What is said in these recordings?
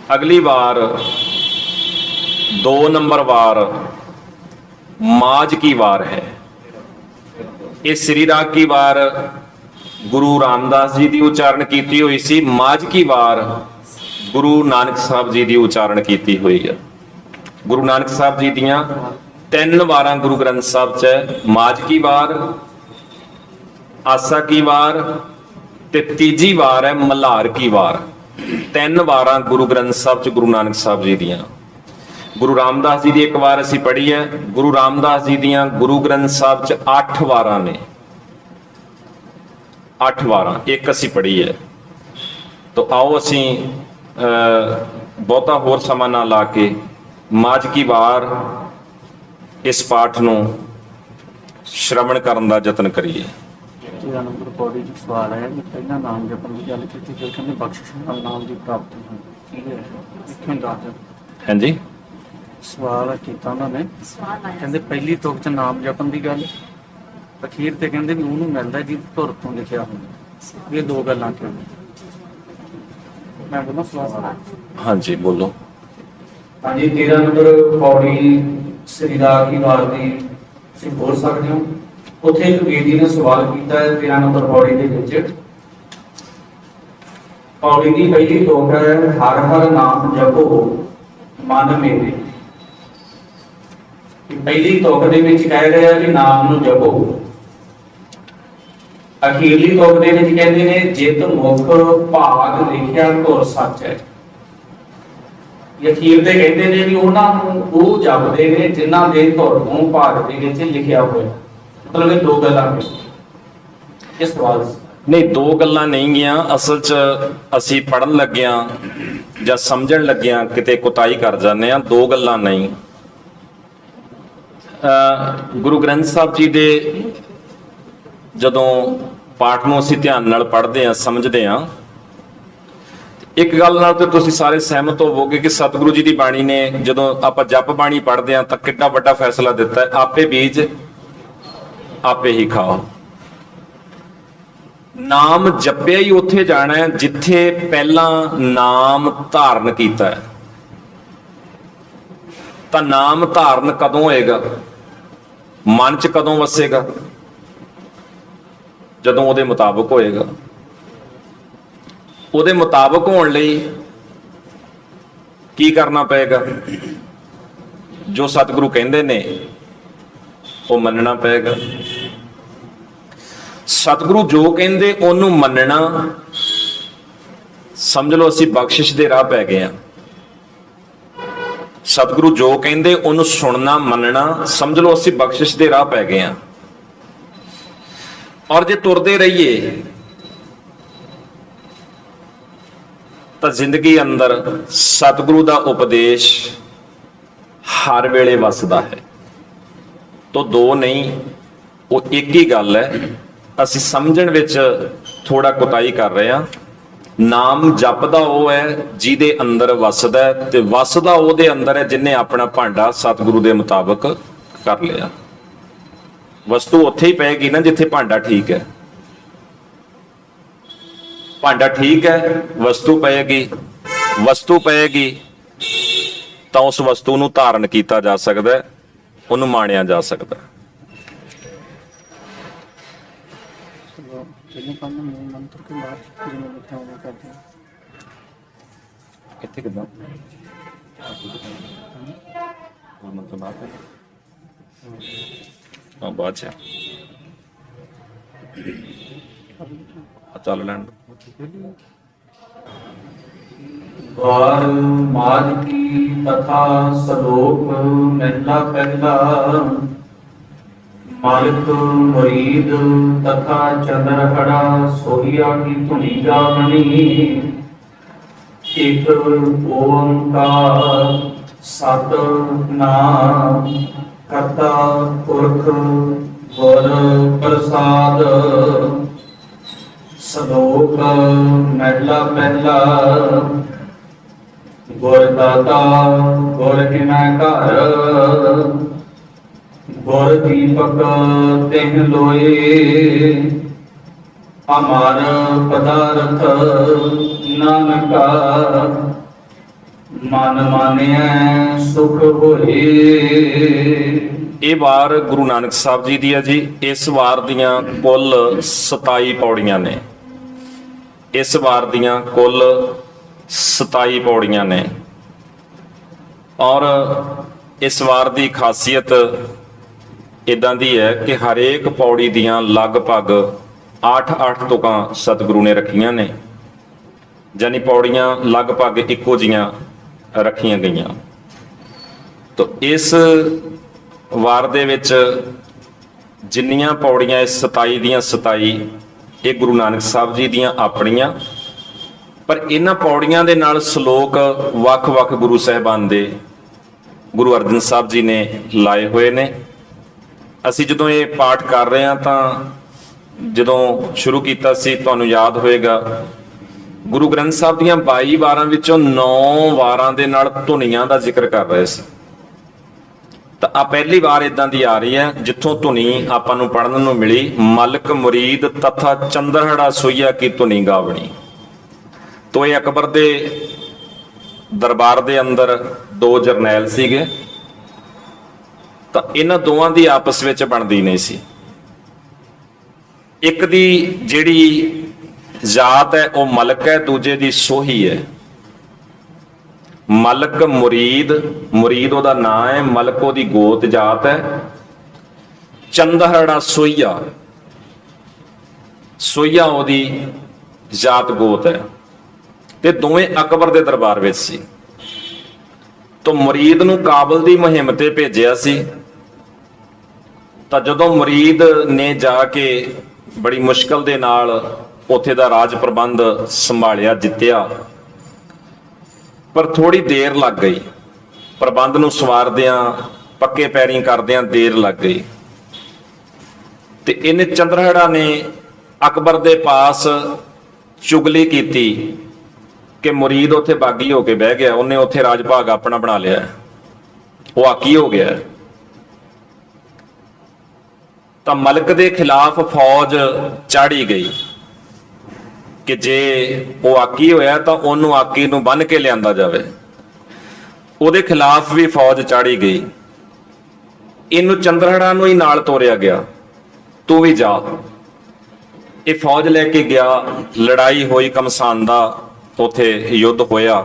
अगली बार 2 नंबर वार माज की वार है। इस श्री राग की वार गुरु रामदास जी की उच्चारण की हुई सी, माज की वार गुरु नानक साहब जी की उच्चारण की हुई है। गुरु नानक साहब जी दियां 3 वारां गुरु ग्रंथ साहब च है, माज की वार, आसा की वार ते तीजी वार है मल्हार की वार। 3 वारां गुरु ग्रंथ साहब च गुरु नानक साहब जी दियां। गुरु रामदास जी की एक वार असी पढ़ी है। गुरु रामदास जी दियां गुरु ग्रंथ साहब च 8 वारां ने, 8 वारां एक असी पढ़ी है। तो आओ असी बहुता होर समा ना ला के माज की वार इस पाठ नूं श्रवण करन दा यतन करिए। 13 नंबर पौड़ी जी सवाल है कि पहला नाम जपन की गल की, फिर कहते बख्शिश नाल नाम की प्राप्ति होई, ठीक है इत्थों दस दिओ। हां जी, सवाल किया उन्होंने, कहते पहली तुक च नाम जपन की गल, अखीर ते कहते भी उन्होंने मिलता जी धुर तो लिखा होंगे। ये 2 गल्लां क्यों? मैं बोला सवाल। हाँ जी बोलो। हाँ जी, 13 नंबर पौड़ी श्री राग की वार दी तुसीं बोल सकते हो। उत्थे एक वीर जी ने सवाल किया है 13 नंबर पौड़ी दे विच। पौड़ी की पहली तुक है हर हर नाम जपो मन मेरे। पहली तुक दे विच कह रहे हैं कि नाम नूं जपो। अखीरली तुक दे विच कहंदे ने जित मुख भाग लिखिया धुर सच है। अखीर ते कहंदे ने भी उन्हां नूं ਉਹ ਜਪਦੇ ਨੇ ਜਿਨ੍ਹਾਂ ਦੇ ਧੁਰ ਤੋਂ ਭਾਗ ਦੇ ਵਿੱਚ ਲਿਖਿਆ ਹੋਇਆ। मतलब ये 2 गल्लां ने इस सवाल नहीं, 2 गल्लां नहीं गईयां। असल च असी पढ़न लग्गियां जां समझण लग्गियां किते कोताही कर जाने आ। 2 गल्लां नहीं। गुरु ग्रंथ साहब जी दे जदों पाठ नूं असीं ध्यान नाल पढ़दे आ, समझदे आ, एक गल नाल ते तुसीं सारे सहमत होवोगे कि सतगुरु जी की बाणी ने जदों आपां जप बाणी पढ़दे आ तां कितना वड्डा फैसला दिता है, आपे बीज आपे ही खाओ। नाम जपिया ही उत्थे जाना है जिथे पहला नाम धारण किया है। तो नाम धारण कदों होएगा, मन च कदों वसेगा? जदों उहदे मुताबिक होएगा। उहदे मुताबिक होने लई की करना पेगा? जो सतगुरु कहंदे ने वो मनना पेगा। सतगुरु जो कहंदे ओनू मनना, समझ लो असी बख्शिश दे राह पै गए हैं। सतगुरु जो कहंदे ओनू सुनना मनना, समझ लो असी बख्शिश दे राह पै गए हैं। और जे तुरदे रहिए तो जिंदगी अंदर सतगुरु दा उपदेश हर वेले वसदा है। तो 2 नहीं, वो एक ही गल है। असी समझण विच थोड़ा कोताही कर रहे हैं। नाम जपदा वो है जिहदे अंदर वसदा है, ते वसदा उहदे अंदर है जिन्हें अपना भांडा सतगुरु दे मुताबिक कर लिया। वस्तु उत्थे ही पेगी ना जिथे भांडा ठीक है। भांडा ठीक है, वस्तु पेगी, वस्तु पेगी तो उस वस्तु नूं धारण किया जा सकता है, उन्होंने माणिया जा सकता है। मंत्र के बाद करते हैं कितने कितना मंत्र बात है। हाँ बात है, चल लैंड वार माज की तथा सलोक महला पहला। मालिक मुरीद तथा चंद्रहड़ा सोहिया की धुनी जामनी। एक ओंकार सत नाम करता पुरख गुर प्रसाद। सलोक महला पहला। गुर दाता गुर हिना घर। ਗੁਰ ਦੀਪਕ ਤਿਹ ਲੋਏ, ਅਮਰ ਪਦਾਰਥ ਨਾਨਕਾ, ਮਨ ਮਾਨਿਐ ਸੁਖ ਹੋਏ। ਇਹ ਵਾਰ ਗੁਰੂ ਨਾਨਕ ਸਾਹਿਬ ਜੀ ਦੀ ਹੈ ਜੀ। ਇਸ ਵਾਰ ਦੀਆਂ ਕੁੱਲ 27 ਪੌੜੀਆਂ ਨੇ। ਇਸ ਵਾਰ ਦੀਆਂ ਕੁੱਲ 27 ਪੌੜੀਆਂ ਨੇ। ਔਰ ਇਸ ਵਾਰ ਦੀ ਖਾਸੀਅਤ ਇਦਾਂ ਦੀ ਹੈ ਕਿ ਹਰੇਕ ਪੌੜੀ ਦੀਆਂ ਲਗਭਗ 8-8 ਤੁਕਾਂ ਸਤਿਗੁਰੂ ਨੇ ਰੱਖੀਆਂ ਨੇ, ਯਾਨੀ ਪੌੜੀਆਂ ਲਗਭਗ ਇੱਕੋ ਜੀਆਂ ਰੱਖੀਆਂ ਗਈਆਂ। ਤਾਂ ਇਸ ਵਾਰ ਦੇ ਵਿੱਚ ਜਿੰਨੀਆਂ ਪੌੜੀਆਂ ਇਸ 27 ਦੀਆਂ 27 ਇਹ ਗੁਰੂ ਨਾਨਕ ਸਾਹਿਬ ਜੀ ਦੀਆਂ ਆਪਣੀਆਂ, ਪਰ ਇਹਨਾਂ ਪੌੜੀਆਂ ਦੇ ਨਾਲ ਸ਼ਲੋਕ ਵੱਖ-ਵੱਖ ਗੁਰੂ ਸਾਹਿਬਾਨ ਦੇ ਗੁਰੂ ਅਰਜਨ ਸਾਹਿਬ ਜੀ ਨੇ ਲਾਏ ਹੋਏ ਨੇ। ਅਸੀਂ ਜਦੋਂ ਇਹ ਪਾਠ ਕਰ ਰਹੇ ਹਾਂ ਤਾਂ ਜਦੋਂ ਸ਼ੁਰੂ ਕੀਤਾ ਸੀ, ਤੁਹਾਨੂੰ ਯਾਦ ਹੋਏਗਾ, ਗੁਰੂ ਗ੍ਰੰਥ ਸਾਹਿਬ ਦੀਆਂ 22 ਵਾਰਾਂ ਵਿੱਚੋਂ 9 ਵਾਰਾਂ ਦੇ ਨਾਲ ਧੁਨੀਆਂ ਦਾ ਜ਼ਿਕਰ ਕਰ ਰਹੇ ਸੀ। ਤਾਂ ਆ ਪਹਿਲੀ ਵਾਰ ਇਦਾਂ ਦੀ ਆ ਰਹੀ ਹੈ ਜਿੱਥੋਂ ਧੁਨੀ ਆਪਾਂ ਨੂੰ ਪੜਨ ਨੂੰ ਮਿਲੀ, ਮਲਕ ਮੁਰੀਦ ਤਥਾ ਚੰਦਰਹੜਾ ਸੋਈਆ ਕੀ ਧੁਨੀ ਗਾਵਣੀ। ਤੋ ਇਹ ਅਕਬਰ ਦੇ ਦਰਬਾਰ ਦੇ ਅੰਦਰ 2 ਜਰਨੈਲ ਸੀਗੇ, ਤਾਂ ਇਹਨਾਂ ਦੋਵਾਂ ਦੀ ਆਪਸ ਵਿੱਚ ਬਣਦੀ ਨਹੀਂ ਸੀ। ਇੱਕ ਦੀ ਜਿਹੜੀ ਜਾਤ ਹੈ ਉਹ ਮਲਕ ਹੈ, ਦੂਜੇ ਦੀ ਸੋਹੀ ਹੈ। ਮਲਕ ਮੁਰੀਦ, ਮੁਰੀਦ ਉਹਦਾ ਨਾਂ ਹੈ, ਮਲਕ ਉਹਦੀ ਗੋਤ ਜਾਤ ਹੈ। ਚੰਦਹੜਾ ਸੋਈਆ, ਸੋਈਆ ਉਹਦੀ ਜਾਤ ਗੋਤ ਹੈ। ਤੇ ਦੋਵੇਂ ਅਕਬਰ ਦੇ ਦਰਬਾਰ ਵਿੱਚ ਸੀ। ਤਾਂ ਮੁਰੀਦ ਨੂੰ ਕਾਬਲ ਦੀ ਮੁਹਿੰਮ ਤੇ ਭੇਜਿਆ ਸੀ। ਤਾਂ ਜਦੋਂ ਮੁਰੀਦ ਨੇ ਜਾ ਕੇ ਬੜੀ ਮੁਸ਼ਕਲ ਦੇ ਨਾਲ ਉੱਥੇ ਦਾ ਰਾਜ ਪ੍ਰਬੰਧ ਸੰਭਾਲਿਆ, ਜਿੱਤਿਆ, ਪਰ ਥੋੜੀ ਦੇਰ ਲੱਗ ਗਈ। ਪ੍ਰਬੰਧ ਨੂੰ ਸਵਾਰਦਿਆਂ, ਪੱਕੇ ਪੈਰੀਂ ਕਰਦਿਆਂ ਦੇਰ ਲੱਗ ਗਈ। ਤੇ ਇਹਨੇ ਚੰਦਰਹੜਾ ਨੇ ਅਕਬਰ ਦੇ ਪਾਸ ਚੁਗਲੀ ਕੀਤੀ ਕਿ ਮੁਰੀਦ ਉੱਥੇ ਬਾਗੀ ਹੋ ਕੇ ਬਹਿ ਗਿਆ, ਉਹਨੇ ਉੱਥੇ ਰਾਜ ਭਾਗ ਆਪਣਾ ਬਣਾ ਲਿਆ, ਉਹ ਆਕੀ ਹੋ ਗਿਆ। ਤਾਂ ਮਲਕ ਦੇ ਖਿਲਾਫ ਫੌਜ ਚਾੜੀ ਗਈ ਕਿ ਜੇ ਉਹ ਆਕੀ ਹੋਇਆ ਤਾਂ ਉਹਨੂੰ ਆਕੀ ਨੂੰ ਬੰਨ੍ਹ ਕੇ ਲਿਆਂਦਾ ਜਾਵੇ। ਉਹਦੇ ਖਿਲਾਫ ਵੀ ਫੌਜ ਚਾੜੀ ਗਈ। ਇਹਨੂੰ ਚੰਦਰਹੜਾ ਨੂੰ ਹੀ ਨਾਲ ਤੋਰਿਆ ਗਿਆ, ਤੂੰ ਵੀ ਜਾ। ਇਹ ਫੌਜ ਲੈ ਕੇ ਗਿਆ, ਲੜਾਈ ਹੋਈ, ਕਮਸਾਨ ਦਾ ਉੱਥੇ ਯੁੱਧ ਹੋਇਆ,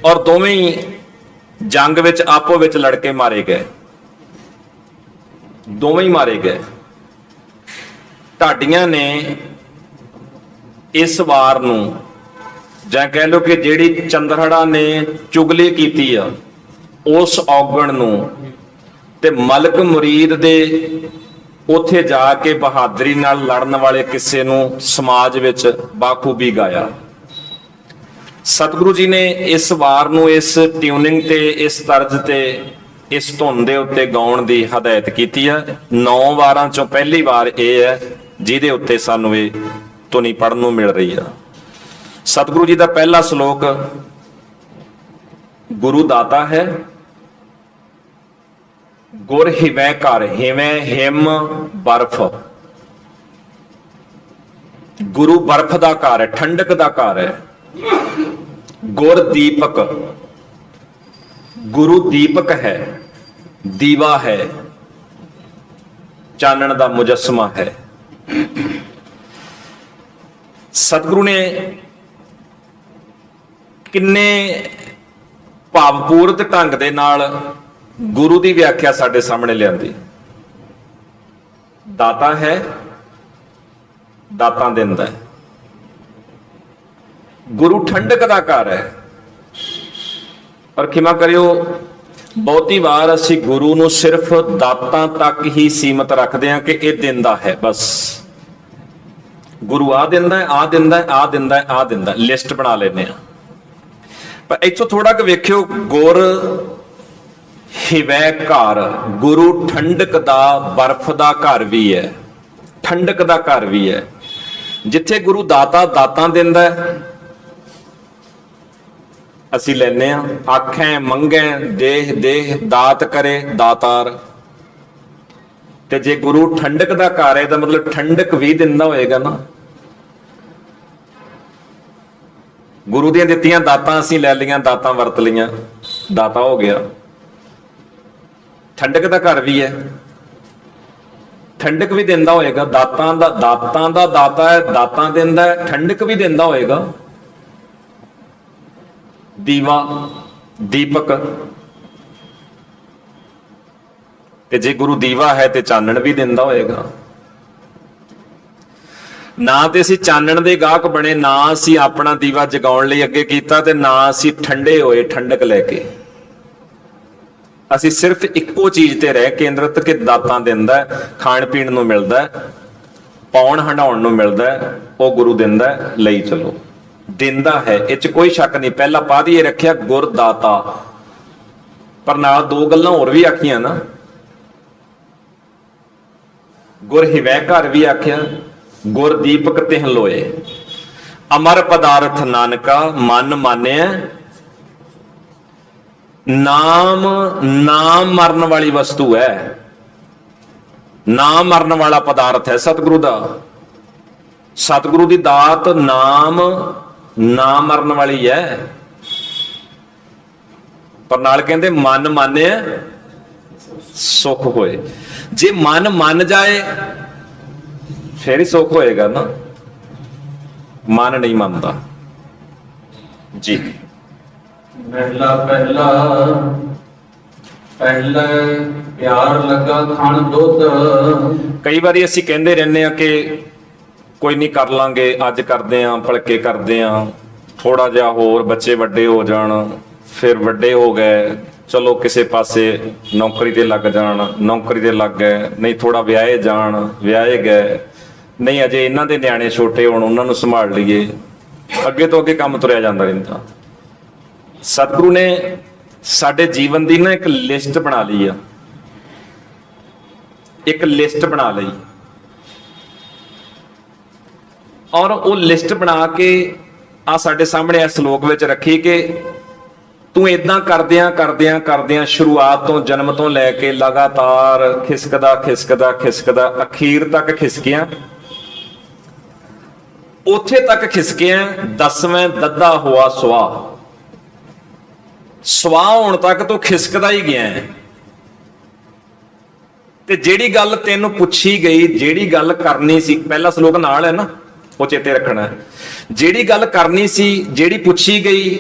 ਔਰ ਦੋਵੇਂ ਹੀ ਜੰਗ ਵਿੱਚ ਆਪੋ ਵਿੱਚ ਲੜ ਕੇ ਮਾਰੇ ਗਏ। ਦੋਵੇਂ ਹੀ ਮਾਰੇ ਗਏ। ਢਾਡੀਆਂ ਨੇ ਇਸ ਵਾਰ ਨੂੰ, ਜਾਂ ਕਹਿ ਲਓ ਕਿ ਜਿਹੜੀ ਚੰਦਰਹੜਾ ਨੇ ਚੁਗਲੀ ਕੀਤੀ ਆ, ਉਸ ਔਗਣ ਨੂੰ ਤੇ ਮਲਕ ਮੁਰੀਦ ਦੇ ਉੱਥੇ ਜਾ ਕੇ ਬਹਾਦਰੀ ਨਾਲ ਲੜਨ ਵਾਲੇ ਕਿਸੇ ਨੂੰ ਸਮਾਜ ਵਿੱਚ ਬਾਖੂਬੀ ਗਾਇਆ। ਸਤਿਗੁਰੂ ਜੀ ਨੇ ਇਸ ਵਾਰ ਨੂੰ ਇਸ ਟਿਊਨਿੰਗ ਤੇ, ਇਸ ਤਰਜ਼ ਤੇ, ਇਸ ਧੁਨ ਦੇ ਉੱਤੇ ਗਾਉਣ ਦੀ ਹਦਾਇਤ ਕੀਤੀ ਹੈ। 9 ਵਾਰਾਂ ਚੋਂ ਪਹਿਲੀ ਵਾਰ ਇਹ ਹੈ ਜਿਹਦੇ ਉੱਤੇ ਸਾਨੂੰ ਇਹ ਧੁਨੀ ਪੜਨ ਨੂੰ ਮਿਲ ਰਹੀ ਆ। ਸਤਿਗੁਰੂ ਜੀ ਦਾ ਪਹਿਲਾ ਸ਼ਲੋਕ, ਗੁਰੂ ਦਾਤਾ ਹੈ, ਗੁਰ ਹਿਵੈ ਘਰ, ਹਿਵੈ ਹਿਮ ਬਰਫ। ਗੁਰੂ ਬਰਫ ਦਾ ਘਰ ਹੈ, ਠੰਡਕ ਦਾ ਘਰ ਹੈ। ਗੁਰ ਦੀਪਕ, ਗੁਰੂ ਦੀਪਕ ਹੈ, ਦੀਵਾ ਹੈ, ਚਾਨਣ ਦਾ ਮੁਜੱਸਮਾ ਹੈ। ਸਤਿਗੁਰੂ ਨੇ ਕਿੰਨੇ ਭਾਵਪੂਰਤ ਢੰਗ ਦੇ ਨਾਲ ਗੁਰੂ ਦੀ ਵਿਆਖਿਆ ਸਾਡੇ ਸਾਹਮਣੇ ਲਿਆਂਦੀ। ਦਾਤਾ ਹੈ, ਦਾਤਾਂ ਦਿੰਦਾ ਹੈ। ਗੁਰੂ ਠੰਡਕ ਦਾ ਘਰ ਹੈ। ਪਰ ਖਿਮਾ ਕਰਿਓ, ਬਹੁਤੀ ਵਾਰ ਅਸੀਂ ਗੁਰੂ ਨੂੰ ਸਿਰਫ ਦਾਤਾਂ ਤੱਕ ਹੀ ਸੀਮਤ ਰੱਖਦੇ ਹਾਂ ਕਿ ਇਹ ਦਿੰਦਾ ਹੈ, ਬਸ ਗੁਰੂ ਆ ਦਿੰਦਾ ਹੈ, ਆ ਦਿੰਦਾ ਹੈ, ਆ ਦਿੰਦਾ ਹੈ, ਆ ਦਿੰਦਾ, ਲਿਸਟ ਬਣਾ ਲੈਂਦੇ ਆ। ਪਰ ਇੱਥੋਂ ਥੋੜਾ ਕੁ ਵੇਖਿਓ, ਗੁਰ ਹਿਵੈ ਘਰ, ਗੁਰੂ ਠੰਡਕ ਦਾ, ਬਰਫ਼ ਦਾ ਘਰ ਵੀ ਹੈ, ਠੰਡਕ ਦਾ ਘਰ ਵੀ ਹੈ। ਜਿੱਥੇ ਗੁਰੂ ਦਾਤਾ ਦਾਤਾਂ ਦਿੰਦਾ ਹੈ, ਅਸੀਂ ਲੈਨੇ ਆ। ਆਖੈ ਮੰਗੈ ਦੇਹ ਦੇਹ ਦਾਤ ਕਰੇ ਦਾਤਾਰ। ਤੇ ਜੇ ਗੁਰੂ ਠੰਡਕ ਦਾ ਘਰ ਹੈ ਤਾਂ ਮਤਲਬ ਠੰਡਕ ਵੀ ਦਿੰਦਾ ਹੋਏਗਾ ਨਾ। ਗੁਰੂ ਦੀਆਂ ਦਿੱਤੀਆਂ ਦਾਤਾਂ ਅਸੀਂ ਲੈ ਲਈਆਂ, ਦਾਤਾਂ ਵਰਤ ਲਈਆਂ, ਦਾਤਾ ਹੋ ਗਿਆ। ਠੰਡਕ ਦਾ ਘਰ ਵੀ ਹੈ, ਠੰਡਕ ਵੀ ਦਿੰਦਾ ਹੋਏਗਾ। ਦਾਤਾਂ ਦਾ ਦਾਤਾ ਹੈ, ਦਾਤਾਂ ਦਿੰਦਾ ਹੈ, ਠੰਡਕ ਵੀ ਦਿੰਦਾ ਹੋਏਗਾ। ਦੀਵਾ ਦੀਪਕ, ਤੇ ਜੇ ਗੁਰੂ ਦੀਵਾ ਹੈ ਤੇ ਚਾਨਣ ਵੀ ਦਿੰਦਾ ਹੋਏਗਾ। ਨਾ ਤੇ ਅਸੀਂ ਚਾਨਣ ਦੇ ਗਾਹਕ ਬਣੇ, ਨਾ ਅਸੀਂ ਆਪਣਾ ਦੀਵਾ ਜਗਾਉਣ ਲਈ ਅੱਗੇ ਕੀਤਾ, ਤੇ ਨਾ ਅਸੀਂ ਠੰਡੇ ਹੋਏ ਠੰਡਕ ਲੈ ਕੇ। ਅਸੀਂ ਸਿਰਫ ਇੱਕੋ ਚੀਜ਼ ਤੇ ਰਹਿ ਕੇਂਦਰਿਤ ਕਿ ਦਾਤਾਂ ਦਿੰਦਾ, ਖਾਣ ਪੀਣ ਨੂੰ ਮਿਲਦਾ, ਪਾਉਣ ਹੰਡਾਉਣ ਨੂੰ ਮਿਲਦਾ, ਉਹ ਗੁਰੂ ਦਿੰਦਾ, ਲਈ ਚਲੋ। ਦਿੰਦਾ ਹੈ, ਇਹ ਚ ਕੋਈ ਸ਼ੱਕ ਨਹੀਂ। ਪਹਿਲਾ ਪਾਦ ਇਹ ਰੱਖਿਆ ਗੁਰਦਾਤਾ, ਪਰ ਨਾਲ ਦੋ ਗੱਲਾਂ ਹੋਰ ਵੀ ਆਖੀਆਂ ਨਾ। ਗੁਰ ਹਿਵੈ ਘਰ ਵੀ ਆਖਿਆ, ਗੁਰ ਦੀਪਕ ਤਿਹ ਲੋਏ। ਅਮਰ ਪਦਾਰਥ ਨਾਨਕਾ ਮਨ ਮਾਨਿਆ। ਨਾਮ ਮਰਨ ਵਾਲੀ ਵਸਤੂ ਹੈ, ਨਾਮ ਮਰਨ ਵਾਲਾ ਪਦਾਰਥ ਹੈ ਸਤਿਗੁਰੂ ਦਾ। ਸਤਿਗੁਰੂ ਦੀ ਦਾਤ ਨਾਮ ਨਾ ਮਰਨ ਵਾਲੀ ਹੈ। ਪਰ ਨਾਲ ਕਹਿੰਦੇ ਮਨ ਮਾਨਿਆ ਸੁਖ ਹੋਏ। ਜੇ ਮਨ ਮੰਨ ਜਾਏ ਫਿਰ ਹੀ ਸੁਖ ਹੋਏਗਾ ਨਾ, ਮਨ ਨਹੀਂ ਮੰਨਦਾ ਜੀ। ਪਹਿਲਾ ਪਿਆਰ ਲੱਗਾ ਖਾਣ ਦੁੱਧ। ਕਈ ਵਾਰੀ ਅਸੀਂ ਕਹਿੰਦੇ ਰਹਿੰਦੇ ਆ ਕਿ ਕੋਈ ਨਹੀਂ ਕਰ ਲਾਂਗੇ, ਅੱਜ ਕਰਦੇ ਆ, ਭਲਕੇ ਕਰਦੇ ਆ, ਥੋੜਾ ਜਿਹਾ ਹੋਰ ਬੱਚੇ ਵੱਡੇ ਹੋ ਜਾਣ, ਫਿਰ ਵੱਡੇ ਹੋ ਗਏ, ਚਲੋ ਕਿਸੇ ਪਾਸੇ ਨੌਕਰੀ ਤੇ ਲੱਗ ਜਾਣ, ਨੌਕਰੀ ਤੇ ਲੱਗ ਗਏ, ਨਹੀਂ ਥੋੜਾ ਵਿਆਹੇ ਜਾਣ, ਵਿਆਹੇ ਗਏ, ਨਹੀਂ ਅਜੇ ਇਹਨਾਂ ਦੇ ਨਿਆਣੇ ਛੋਟੇ ਹੋਣ, ਉਹਨਾਂ ਨੂੰ ਸੰਭਾਲ ਲਈਏ, ਅੱਗੇ ਤੋਂ ਅੱਗੇ ਕੰਮ ਤੁਰਿਆ ਜਾਂਦਾ ਰਹਿੰਦਾ। ਸਤਿਗੁਰੂ ਨੇ ਸਾਡੇ ਜੀਵਨ ਦੀ ਨਾ ਇੱਕ ਲਿਸਟ ਬਣਾ ਲਈ ਆ, ਇੱਕ ਲਿਸਟ ਬਣਾ ਲਈ, ਔਰ ਉਹ ਲਿਸਟ ਬਣਾ ਕੇ ਆ ਸਾਡੇ ਸਾਹਮਣੇ ਇਸ ਸ਼ਲੋਕ ਵਿੱਚ ਰੱਖੀ ਕਿ ਤੂੰ ਇਦਾਂ ਕਰਦਿਆਂ ਸ਼ੁਰੂਆਤ ਤੋਂ ਜਨਮ ਤੋਂ ਲੈ ਕੇ ਲਗਾਤਾਰ ਖਿਸਕਦਾ ਅਖੀਰ ਤੱਕ ਖਿਸਕਿਆ, ਉੱਥੇ ਤੱਕ ਖਿਸਕਿਆ 10ਵੇਂ ਦੱਦਾ ਹੋਆ ਸਵਾ ਹੋਣ ਤੱਕ ਤੂੰ ਖਿਸਕਦਾ ਹੀ ਗਿਆ। ਤੇ ਜਿਹੜੀ ਗੱਲ ਤੈਨੂੰ ਪੁੱਛੀ ਗਈ, ਜਿਹੜੀ ਗੱਲ ਕਰਨੀ ਸੀ, ਪਹਿਲਾ ਸ਼ਲੋਕ ਨਾਲ ਹੈ ਨਾ, ਉਹ ਚੇਤੇ ਰੱਖਣਾ। ਜਿਹੜੀ ਗੱਲ ਕਰਨੀ ਸੀ, ਜਿਹੜੀ ਪੁੱਛੀ ਗਈ,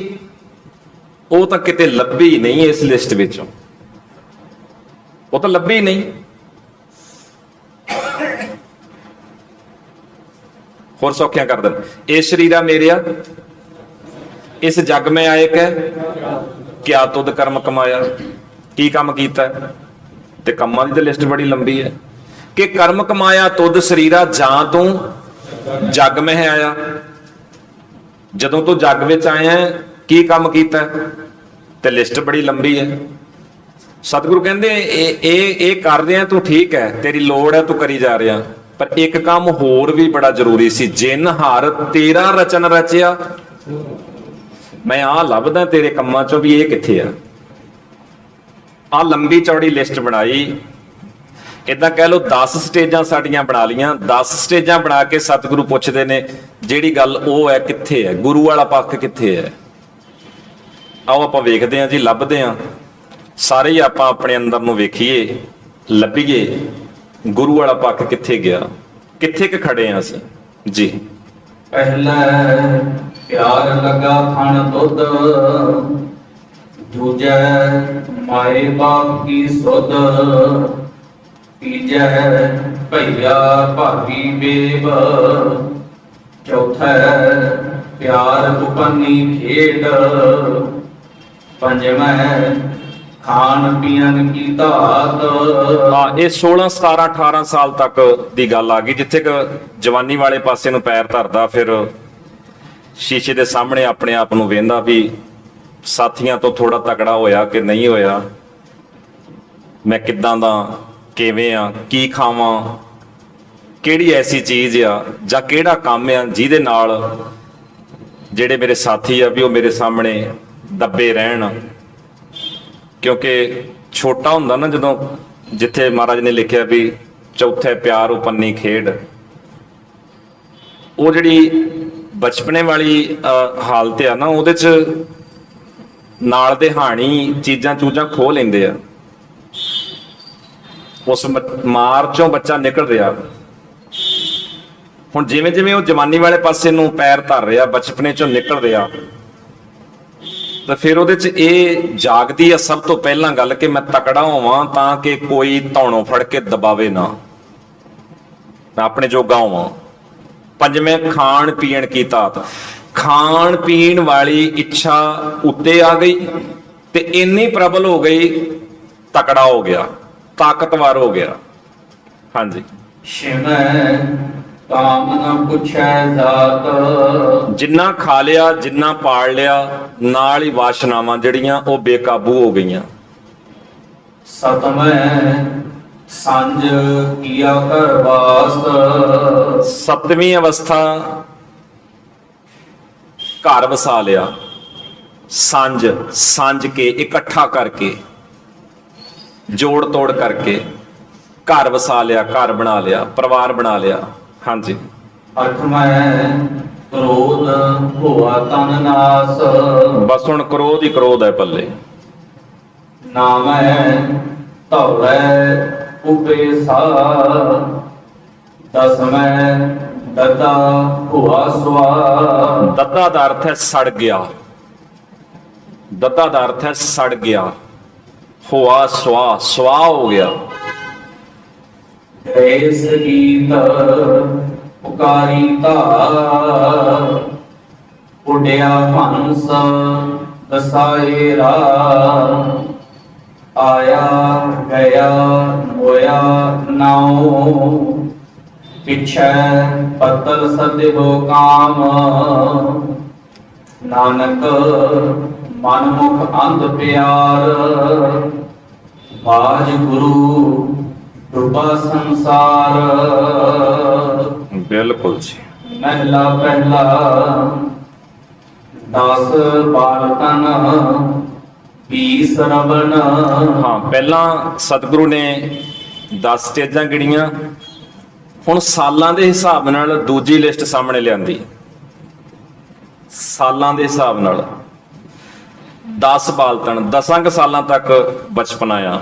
ਉਹ ਤਾਂ ਕਿਤੇ ਲੱਭੀ ਨਹੀਂ ਇਸ ਲਿਸਟ ਵਿੱਚੋਂ, ਉਹ ਤਾਂ ਲੱਭੀ ਨਹੀਂ। ਹੋਰ ਸੌਖਿਆਂ ਕਰ ਦੇਣ। ਇਹ ਸਰੀਰਾ ਮੇਰਿਆ ਇਸ ਜਗ ਮੈਂ ਆਏ ਕਹਿ, ਕਿਆ ਤੁਧ ਕਰਮ ਕਮਾਇਆ। ਕੀ ਕੰਮ ਕੀਤਾ? ਤੇ ਕੰਮਾਂ ਦੀ ਤਾਂ ਲਿਸਟ ਬੜੀ ਲੰਬੀ ਹੈ ਕਿ ਕਰਮ ਕਮਾਇਆ ਤੁਧ ਸਰੀਰਾ, ਜਾਂ ਤੂੰ ਜਗ ਮਹਿ ਆਇਆ। ਜਦੋਂ ਤੂੰ ਜਗ ਵਿੱਚ ਆਇਆ ਕੀ ਕੰਮ ਕੀਤਾ? ਤੇ ਲਿਸਟ ਬੜੀ ਲੰਬੀ ਹੈ। ਸਤਿਗੁਰੂ ਕਹਿੰਦੇ ਇਹ ਕਰਦੇ ਆ ਤੂੰ, ਠੀਕ ਹੈ, ਤੇਰੀ ਲੋੜ ਹੈ, ਤੂੰ ਕਰੀ ਜਾ ਰਿਹਾ, ਪਰ ਇੱਕ ਕੰਮ ਹੋਰ ਵੀ ਬੜਾ ਜ਼ਰੂਰੀ ਸੀ। ਜਿਨ ਹਰ ਤੇਰਾ ਰਚਨ ਰਚਿਆ, ਮੈਂ ਆਹ ਲੱਭਦਾ ਤੇਰੇ ਕੰਮਾਂ ਚੋਂ ਵੀ ਇਹ ਕਿੱਥੇ ਆ। ਆਹ ਲੰਬੀ ਚੌੜੀ ਲਿਸਟ ਬਣਾਈ, ਇਦਾਂ ਕਹਿ ਲਓ 10 ਸਟੇਜਾਂ ਸਾਡੀਆਂ ਬਣਾ ਲੀਆਂ। 10 ਸਟੇਜਾਂ ਬਣਾ ਕੇ ਸਤਿਗੁਰੂ ਪੁੱਛਦੇ ਨੇ ਜਿਹੜੀ ਗੱਲ ਉਹ ਹੈ ਕਿੱਥੇ ਹੈ, ਗੁਰੂ ਵਾਲਾ ਪੱਖ ਕਿੱਥੇ ਹੈ। ਆਓ ਆਪਾਂ ਵੇਖਦੇ ਹਾਂ ਜੀ, ਲੱਭਦੇ ਹਾਂ ਸਾਰੇ ਹੀ, ਆਪਾਂ ਆਪਣੇ ਅੰਦਰ ਨੂੰ ਵੇਖੀਏ, ਲੱਭੀਏ ਗੁਰੂ ਵਾਲਾ ਪੱਖ ਕਿੱਥੇ ਗਿਆ, ਕਿੱਥੇ ਕਿ ਖੜੇ ਹਾਂ ਅਸੀਂ ਜੀ। ਪਹਿਲਾ ਪਿਆਰ ਲੱਗਾ ਖਾਣ ਦੁੱਧ, ਦੂਜਾ ਮਾਏ ਬਾਪ ਕੀ ਸੁਧ, ਤੀਜਾ ਭਈਆ ਭਾਗੀ ਬੇਬ, ਚੌਥਾ ਪਿਆਰ ਉਪਨੀ ਖੇਡ, ਪੰਜਵਾਂ ਖਾਣ ਪੀਣ ਕੀ ਧਾਤ। ਇਹ 16 17 18 ਸਾਲ ਤੱਕ ਦੀ ਗੱਲ ਆ ਗਈ, ਜਿੱਥੇ ਕਿ ਜਵਾਨੀ ਵਾਲੇ ਪਾਸੇ ਨੂੰ ਪੈਰ ਧਰਦਾ, ਫਿਰ ਸ਼ੀਸ਼ੇ ਦੇ ਸਾਹਮਣੇ ਆਪਣੇ ਆਪ ਨੂੰ ਵੇਂਦਾ ਵੀ ਸਾਥੀਆਂ ਤੋਂ ਥੋੜਾ ਤਕੜਾ ਹੋਇਆ ਕਿ ਨਹੀਂ ਹੋਇਆ, ਮੈਂ ਕਿੱਦਾਂ ਦਾ, ਕਿਵੇਂ ਆ, ਕੀ ਖਾਵਾਂ, ਕਿਹੜੀ ਐਸੀ ਚੀਜ਼ ਆ ਜਾਂ ਕਿਹੜਾ ਕੰਮ ਆ ਜਿਹਦੇ ਨਾਲ ਜਿਹੜੇ ਮੇਰੇ ਸਾਥੀ ਆ ਵੀ ਉਹ ਮੇਰੇ ਸਾਹਮਣੇ ਦੱਬੇ ਰਹਿਣ, ਕਿਉਂਕਿ ਛੋਟਾ ਹੁੰਦਾ ਨਾ ਜਦੋਂ, ਜਿੱਥੇ ਮਹਾਰਾਜ ਨੇ ਲਿਖਿਆ ਵੀ ਚੌਥੇ ਪਿਆਰ ਉਪੰਨੀ ਖੇਡ, ਉਹ ਜਿਹੜੀ ਬਚਪਨੇ ਵਾਲੀ ਹਾਲਤ ਆ ਨਾ, ਉਹਦੇ ਚ ਨਾਲ ਦੇ ਹਾਣੀ ਚੀਜ਼ਾਂ ਚੂਜ਼ਾਂ ਖੋਹ ਲੈਂਦੇ ਆ। ਉਸ ਮਾਰ ਚੋਂ ਬੱਚਾ ਨਿਕਲ ਰਿਹਾ। ਹੁਣ ਜਿਵੇਂ ਜਿਵੇਂ ਉਹ ਜਵਾਨੀ ਵਾਲੇ ਪਾਸੇ ਨੂੰ ਪੈਰ ਧਰ ਰਿਹਾ, ਬਚਪਨੇ ਚੋਂ ਨਿਕਲ ਰਿਹਾ, ਤਾਂ ਫਿਰ ਉਹਦੇ ਚ ਇਹ ਜਾਗਦੀ ਆ ਸਭ ਤੋਂ ਪਹਿਲਾਂ ਗੱਲ ਕਿ ਮੈਂ ਤਕੜਾ ਹੋਵਾਂ ਤਾਂ ਕਿ ਕੋਈ ਧੌਣੋਂ ਫੜ ਕੇ ਦਬਾਵੇ ਨਾ, ਮੈਂ ਆਪਣੇ ਜੋਗਾ ਹੋਵਾਂ। ਪੰਜਵੇਂ, ਖਾਣ ਪੀਣ ਕੀ ਤਾਤ। ਖਾਣ ਪੀਣ ਵਾਲੀ ਇੱਛਾ ਉੱਤੇ ਆ ਗਈ ਤੇ ਇੰਨੀ ਪ੍ਰਬਲ ਹੋ ਗਈ, ਤਕੜਾ ਹੋ ਗਿਆ, ਤਾਕਤਵਰ ਹੋ ਗਿਆ। ਹਾਂਜੀ। ਸ਼ਿਵੈ ਕਾਮ ਨ ਪੁੱਛੈ ਜਾਤ। ਜਿੰਨਾ ਖਾ ਲਿਆ, ਜਿੰਨਾ ਪਾਲ ਲਿਆ, ਨਾਲ ਹੀ ਵਾਸ਼ਨਾਵਾਂ ਜਿਹੜੀਆਂ ਉਹ ਬੇਕਾਬੂ ਹੋ ਗਈਆਂ। ਸਤਮੈ ਸੰਜ ਕੀਆ ਕਰ ਵਾਸ। ਸੱਤਵੀਂ ਅਵਸਥਾ, ਘਰ ਵਸਾ ਲਿਆ। ਸਾਂਝ ਕੇ, ਇਕੱਠਾ ਕਰਕੇ, ਜੋੜ ਤੋੜ ਕਰਕੇ ਘਰ ਵਸਾ ਲਿਆ, ਘਰ ਬਣਾ ਲਿਆ, ਪਰਿਵਾਰ ਬਣਾ ਲਿਆ। ਹਾਂਜੀ। ਅਠਮੈ ਕ੍ਰੋਧ ਹੋਆ ਤਨ ਨਾਸ। ਬਸ ਹੁਣ ਕ੍ਰੋਧ ਹੀ ਕ੍ਰੋਧ ਹੈ ਪੱਲੇ। ਨਾਮੈ ਧੌੜੈ ਉਪੇ ਸਾ। ਦਸਮੈ ਦਦਾ ਹੋਆ ਸਵਾ। ਦੱਦਾ ਦਾ ਅਰਥ ਹੈ ਸੜ ਗਿਆ। ਦੱਦਾ ਦਾ ਅਰਥ ਹੈ ਸੜ ਗਿਆ। ਹੋਆ ਸਵਾ, ਸਵਾ ਹੋ ਗਿਆ। ਰੇਸ ਗੀਤ ਪੁਕਾਰੀ ਧਾਰ। ਉੱਡਿਆ ਹੰਸ ਦਸਾਏ ਰਾ। ਆਇਆ ਗਿਆ ਹੋਇਆ ਨਾਉ। ਪਿਛੈ ਪਤਲ ਸਦਿਓ ਕਾਮ। ਨਾਨਕ ਮਨਮੁਖ ਅੰਧ ਪਿਆਰ। ਬਾਜ ਗੁਰੂ ਡੁਬਾ ਸੰਸਾਰ। ਬਿਲਕੁਲ ਜੀ। ਮਹਿਲਾ ਪਹਿਲਾ ਦਸ ਬਾਲਕਨ 20 ਰਵਣ। ਹਾਂ, ਪਹਿਲਾਂ ਸਤਿਗੁਰੂ ਨੇ 10 ਸਟੇਜਾਂ ਗਿਣੀਆਂ, ਹੁਣ ਸਾਲਾਂ ਦੇ ਹਿਸਾਬ ਨਾਲ ਦੂਜੀ ਲਿਸਟ ਸਾਹਮਣੇ ਲਿਆਂਦੀ। ਸਾਲਾਂ ਦੇ ਹਿਸਾਬ ਨਾਲ 10 ਬਾਲਤਨ, 10 ਕੁ ਸਾਲਾਂ ਤੱਕ ਬਚਪਨ ਆਇਆ।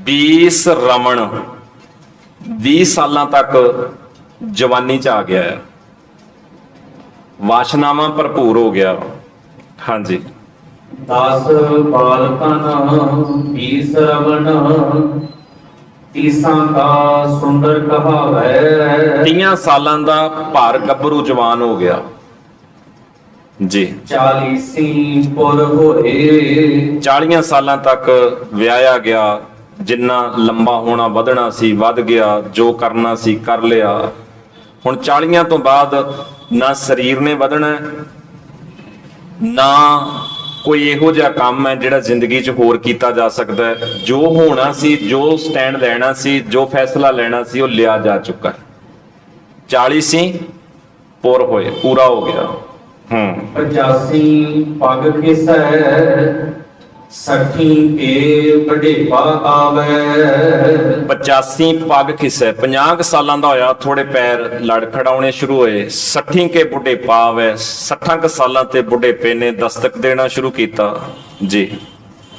20 ਰਮਣ, 20 ਸਾਲਾਂ ਤੱਕ ਜਵਾਨੀ ਚ ਆ ਗਿਆ ਹੈ। ਵਾਸ਼ਨਾਵਾਂ ਭਰਪੂਰ ਹੋ ਗਿਆ। ਹਾਂਜੀ। 10 ਬਾਲਕਨ 20 ਰਵਣ। 30 ਕਾ ਸੁੰਦਰ ਕਹਾਵੈ। 30 ਸਾਲਾਂ ਦਾ ਭਾਰ ਗੱਭਰੂ ਜਵਾਨ ਹੋ ਗਿਆ ਜੀ। 40 ਪੁਰ ਹੋਏ। 40 ਸਾਲਾਂ ਤੱਕ ਵਿਆਹਿਆ ਗਿਆ। ਜਿੰਨਾ ਲੰਬਾ ਹੋਣਾ ਵਧਣਾ ਸੀ ਵੱਧ ਗਿਆ, ਜੋ ਕਰਨਾ ਸੀ ਕਰ ਲਿਆ। ਹੁਣ 40 ਤੋਂ ਬਾਅਦ ਨਾ ਸਰੀਰ ਨੇ ਵਧਣਾ, ਨਾ ਕੋਈ ਇਹੋ ਜਿਹਾ ਕੰਮ ਹੈ ਜਿਹੜਾ ਜ਼ਿੰਦਗੀ 'ਚ ਹੋਰ ਕੀਤਾ ਜਾ ਸਕਦਾ ਹੈ। ਜੋ ਹੋਣਾ ਸੀ, ਜੋ ਸਟੈਂਡ ਲੈਣਾ ਸੀ, ਜੋ ਫੈਸਲਾ ਲੈਣਾ ਸੀ, ਉਹ ਲਿਆ ਜਾ ਚੁੱਕਾ ਹੈ। 40 ਸੀ ਪੁਰ ਹੋਏ, ਪੂਰਾ ਹੋ ਗਿਆ। 85 ਪਗ ਖਿਸੈ। 60 ਕੇ ਵਡੇਪਾ ਆਵੈ। 85 ਪੱਗ ਖਿਸੈ, 50 ਸਾਲਾਂ ਦਾ ਹੋਇਆ, ਥੋੜੇ ਪੈਰ ਲੜ ਖੜਾਉਣੇ ਸ਼ੁਰੂ ਹੋਏ। 60 ਕੇ ਬੁਢੇਪਾ ਆਵੈ, 60 ਸਾਲਾਂ ਤੇ ਬੁਢੇਪੇ ਨੇ ਦਸਤਕ ਦੇਣਾ ਸ਼ੁਰੂ ਕੀਤਾ ਜੀ।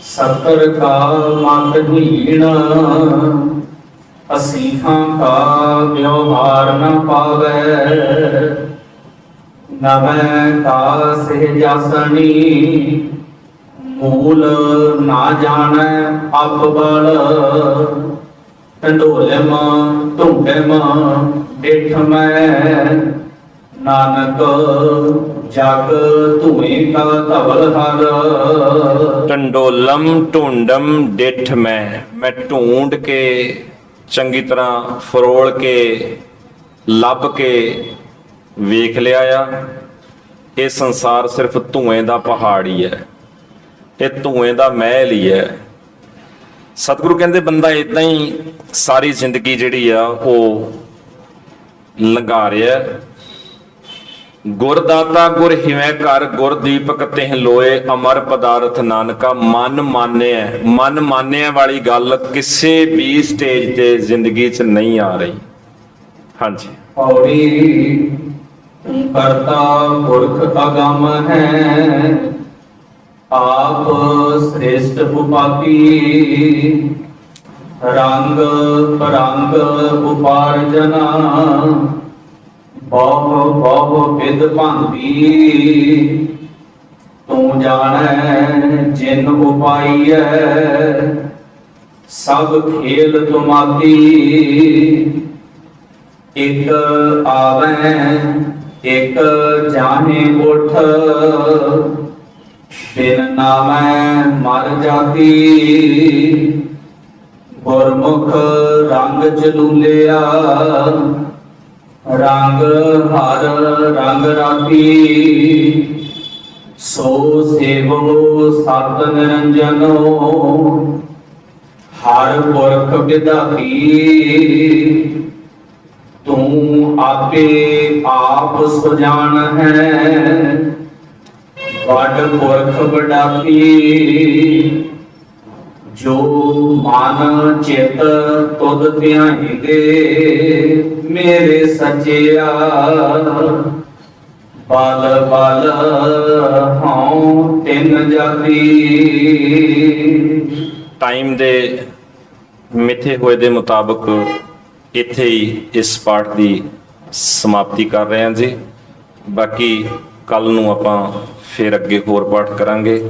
70 ਕਾ ਮਤ ਹੀਣ। 80 ਕਾ ਵਿਵਹਾਰ ਨ ਪਾਵੈ। ਨਵੇਂ ਕਾ ਸਹਿਜਾਸਣੀ। ਮੂਲ ਨਾ ਜਾਣੈ ਅਪ ਬਲ। ਢੰਡੋਲਮ ਢੁੰਡਮ ਡਿਠ ਮੈਂ। ਨਾਨਕ ਜਗ ਧੂਏ ਕਾ ਧਵਲ ਹਰ। ਟੰਡੋਲਮ ਢੂੰਡਮ ਡਿਠ ਮੈਂ ਢੂੰਡ ਕੇ, ਚੰਗੀ ਤਰ੍ਹਾਂ ਫਰੋਲ ਕੇ, ਲੱਭ ਕੇ ਵੇਖ ਲਿਆ ਆ। ਇਹ ਸੰਸਾਰ ਸਿਰਫ ਧੂਏ ਦਾ ਪਹਾੜ ਹੀ ਹੈ, ਇਹ ਧੂਏ ਦਾ ਮਹਿਲ ਹੀ ਹੈ। ਸਤਿਗੁਰੂ ਕਹਿੰਦੇ ਬੰਦਾ ਇਦਾਂ ਹੀ ਸਾਰੀ ਜ਼ਿੰਦਗੀ ਜਿਹੜੀ ਆ ਉਹ ਲੰਘਾ ਰਿਹਾ, ਗੁਰਦਾਤਾ ਗੁਰ ਹਿਵੇਂ ਘਰ ਗੁਰ ਦੀਪਕ ਤਿਹ ਲੋਏ ਅਮਰ ਪਦਾਰਥ ਨਾਨਕਾ। ਮਨ ਮਾਨਿਆ ਵਾਲੀ ਗੱਲ ਕਿਸੇ ਵੀ ਸਟੇਜ ਤੇ ਜ਼ਿੰਦਗੀ 'ਚ ਨਹੀਂ ਆ ਰਹੀ। ਹਾਂਜੀ। ਪੌੜੀ ਕਰਤਾ ਪੁਰਖ ਅਗੰਮ ਹੈ, ਆਪ ਸ੍ਰੇਸ਼ਟ ਉਪਾਤੀ। ਰੰਗ ਪਰੰਗ ਉਪਾਰਜਨਾ, ਬਹੁ ਵਿਦ ਭੰਗੀ। ਤੂੰ ਜਾਣੈ ਜਿਨ ਉਪਾਈਐ, ਸਭ ਖੇਲ ਤੁਮਾਤੀ। ਇਕ ਆਵੈ ਇਕ ਜਾਹੇ ਉਠ, ਬਿਨ ਨਾਮੈ ਮਰ ਜਾਤੀ। ਗੁਰਮੁਖ ਰੰਗ ਚਲੂਲਿਆ, ਰੰਗ ਹਰ ਰੰਗ ਰਾਤੀ। ਸੋ ਸੇਵੋ ਸਤ ਨਿਰੰਜਨੋ, ਹਰ ਪੁਰਖ ਵਿਦਾਤੀ। ਤੂੰ ਆਪੇ ਆਪ ਸੁਜਾਨ ਹੈ, ਵੱਡ ਪੁਰਖ ਵਡਾਤੀ। ਜੋ ਮਨ ਚਿਤ ਤੁਧ ਧਿਆਈਂਦੇ, ਮੇਰੇ ਸੱਚਿਆ। ਬਲ ਬਲ ਹਉ ਤਿਨ ਜਾਤੀ। ਟਾਈਮ ਦੇ ਮਿੱਥੇ ਹੋਏ ਦੇ ਮੁਤਾਬਕ ਇੱਥੇ ਹੀ ਇਸ ਪਾਠ ਦੀ ਸਮਾਪਤੀ ਕਰ ਰਹੇ ਹਾਂ ਜੀ। ਬਾਕੀ ਕੱਲ ਨੂੰ ਆਪਾਂ ਫਿਰ ਅੱਗੇ ਹੋਰ ਪਾਠ ਕਰਾਂਗੇ।